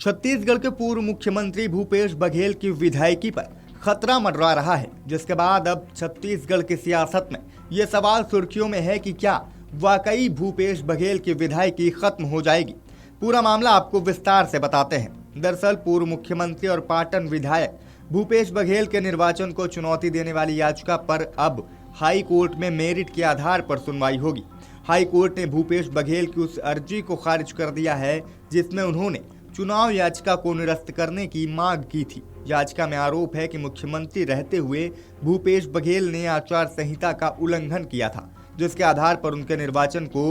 छत्तीसगढ़ के पूर्व मुख्यमंत्री भूपेश बघेल की विधायकी पर खतरा मंडरा रहा है, जिसके बाद अब छत्तीसगढ़ की सियासत में ये सवाल सुर्खियों में है कि क्या वाकई भूपेश बघेल की विधायकी खत्म हो जाएगी। पूरा मामला आपको विस्तार से बताते हैं। दरअसल पूर्व मुख्यमंत्री और पाटन विधायक भूपेश बघेल के निर्वाचन को चुनौती देने वाली याचिका पर अब हाई कोर्ट में मेरिट के आधार पर सुनवाई होगी। हाई कोर्ट ने भूपेश बघेल की उस अर्जी को खारिज कर दिया है जिसमें उन्होंने चुनाव याचिका को निरस्त करने की मांग की थी। याचिका में आरोप है कि मुख्यमंत्री रहते हुए भूपेश बघेल ने आचार संहिता का उल्लंघन किया था, जिसके आधार पर उनके निर्वाचन को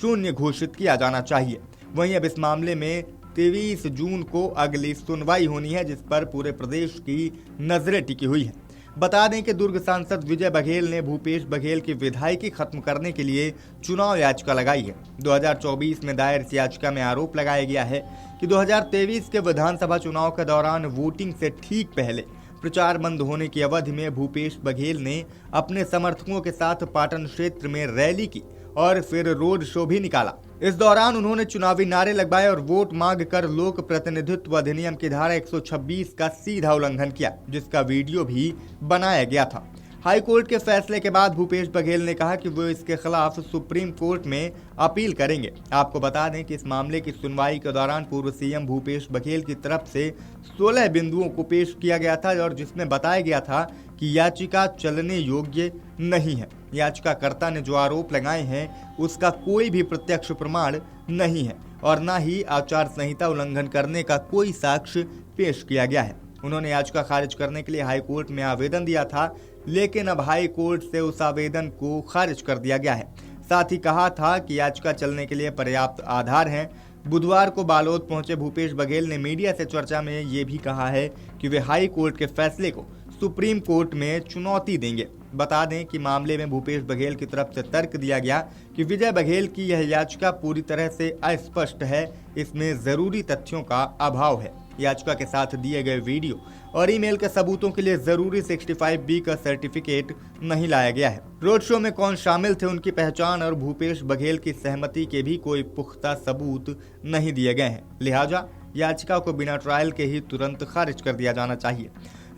शून्य घोषित किया जाना चाहिए। वहीं अब इस मामले में 23 जून को अगली सुनवाई होनी है, जिस पर पूरे प्रदेश की नजरें टिकी हुई है। बता दें कि दुर्ग सांसद विजय बघेल ने भूपेश बघेल की विधायकी खत्म करने के लिए चुनाव याचिका लगाई है। 2024 में दायर इस याचिका में आरोप लगाया गया है कि 2023 के विधानसभा चुनाव के दौरान वोटिंग से ठीक पहले प्रचार बंद होने की अवधि में भूपेश बघेल ने अपने समर्थकों के साथ पाटन क्षेत्र में रैली की और फिर रोड शो भी निकाला। इस दौरान उन्होंने चुनावी नारे लगवाए और वोट मांग कर लोक प्रतिनिधित्व अधिनियम की धारा 126 का सीधा उल्लंघन किया, जिसका वीडियो भी बनाया गया था। हाई कोर्ट के फैसले के बाद भूपेश बघेल ने कहा कि वो इसके खिलाफ सुप्रीम कोर्ट में अपील करेंगे। आपको बता दें कि इस मामले की सुनवाई के दौरान पूर्व सीएम भूपेश बघेल की तरफ से 16 बिंदुओं को पेश किया गया था और जिसमें बताया गया था कि याचिका चलने योग्य नहीं है। याचिकाकर्ता ने जो आरोप लगाए हैं उसका कोई भी प्रत्यक्ष प्रमाण नहीं है और न ही आचार संहिता उल्लंघन करने का कोई साक्ष्य पेश किया गया है। उन्होंने याचिका खारिज करने के लिए हाई कोर्ट में आवेदन दिया था, लेकिन अब हाई कोर्ट से उस आवेदन को खारिज कर दिया गया है। साथ ही कहा था कि याचिका चलने के लिए पर्याप्त आधार हैं। बुधवार को बालोद पहुंचे भूपेश बघेल ने मीडिया से चर्चा में ये भी कहा है कि वे हाई कोर्ट के फैसले को सुप्रीम कोर्ट में चुनौती देंगे। बता दें कि मामले में भूपेश बघेल की तरफ से तर्क दिया गया कि विजय बघेल की यह याचिका पूरी तरह से अस्पष्ट है, इसमें जरूरी तथ्यों का अभाव है। याचिका के साथ दिए गए वीडियो और ईमेल के सबूतों के लिए जरूरी 65B का सर्टिफिकेट नहीं लाया गया है। रोड शो में कौन शामिल थे, उनकी पहचान और भूपेश बघेल की सहमति के भी कोई पुख्ता सबूत नहीं दिए गए हैं। लिहाजा याचिका को बिना ट्रायल के ही तुरंत खारिज कर दिया जाना चाहिए।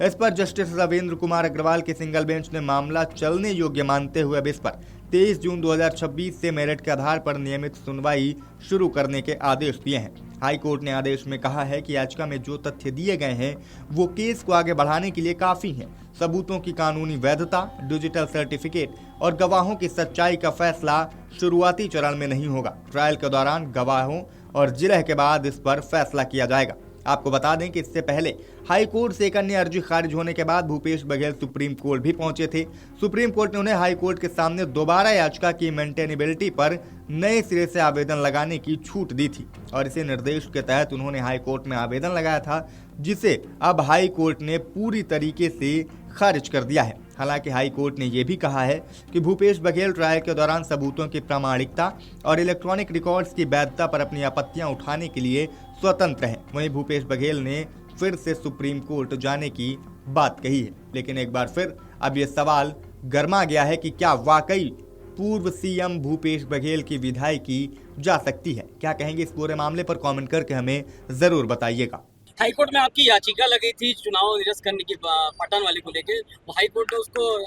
इस पर जस्टिस रविंद्र कुमार अग्रवाल की सिंगल बेंच ने मामला चलने योग्य मानते हुए अब इस पर 23 जून 2026 से मेरिट के आधार पर नियमित सुनवाई शुरू करने के आदेश दिए हैं। हाई कोर्ट ने आदेश में कहा है कि याचिका में जो तथ्य दिए गए हैं वो केस को आगे बढ़ाने के लिए काफी हैं। सबूतों की कानूनी वैधता, डिजिटल सर्टिफिकेट और गवाहों की सच्चाई का फैसला शुरुआती चरण में नहीं होगा। ट्रायल के दौरान गवाहों और जिरह के बाद इस पर फैसला किया जाएगा। आपको बता दें कि इससे पहले हाई कोर्ट से एक अन्य अर्जी खारिज होने के बाद भूपेश बघेल सुप्रीम कोर्ट भी पहुंचे थे। सुप्रीम कोर्ट ने उन्हें हाई कोर्ट के सामने दोबारा याचिका की मेंटेनेबिलिटी पर नए सिरे से आवेदन लगाने की छूट दी थी और इसी निर्देश के तहत उन्होंने हाई कोर्ट में आवेदन लगाया था, जिसे अब हाई कोर्ट ने पूरी तरीके से खारिज कर दिया है। हालांकि हाई कोर्ट ने यह भी कहा है कि भूपेश बघेल ट्रायल के दौरान सबूतों की प्रामाणिकता और इलेक्ट्रॉनिक रिकॉर्ड्स की वैधता पर अपनी आपत्तियां उठाने के लिए स्वतंत्र हैं। वहीं भूपेश बघेल ने फिर से सुप्रीम कोर्ट जाने की बात कही है, लेकिन एक बार फिर अब ये सवाल गर्मा गया है कि क्या वाकई पूर्व सीएम भूपेश बघेल की विधायकी जा सकती है। क्या कहेंगे इस पूरे मामले पर कमेंट करके हमें जरूर बताइएगा। हाईकोर्ट में आपकी याचिका लगी थी चुनाव निरस्त करने की पाटन वाले को लेकर, वो हाईकोर्ट ने उसको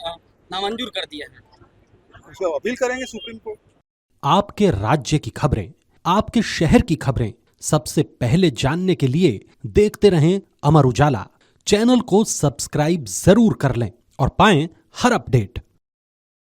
नामंजूर कर दिया है। उसको अपील करेंगे सुप्रीम कोर्ट। आपके राज्य की खबरें, आपके शहर की खबरें सबसे पहले जानने के लिए देखते रहें अमर उजाला। चैनल को सब्सक्राइब जरूर कर लें और पाएं हर अपडेट।